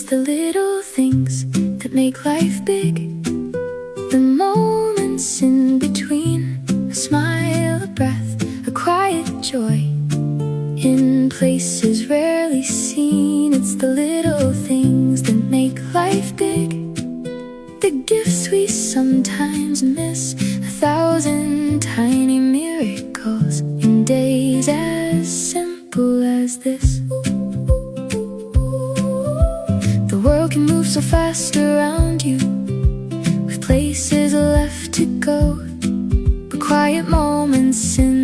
the little things that make life big. The moments in between, a smile, a breath, a quiet joy, in places rarely seen. It's the little things that make life big. The gifts we sometimes miss, 1,000 tiny miracles in days as simple as this. The world can move so fast around you, with places left to go, but quiet moments in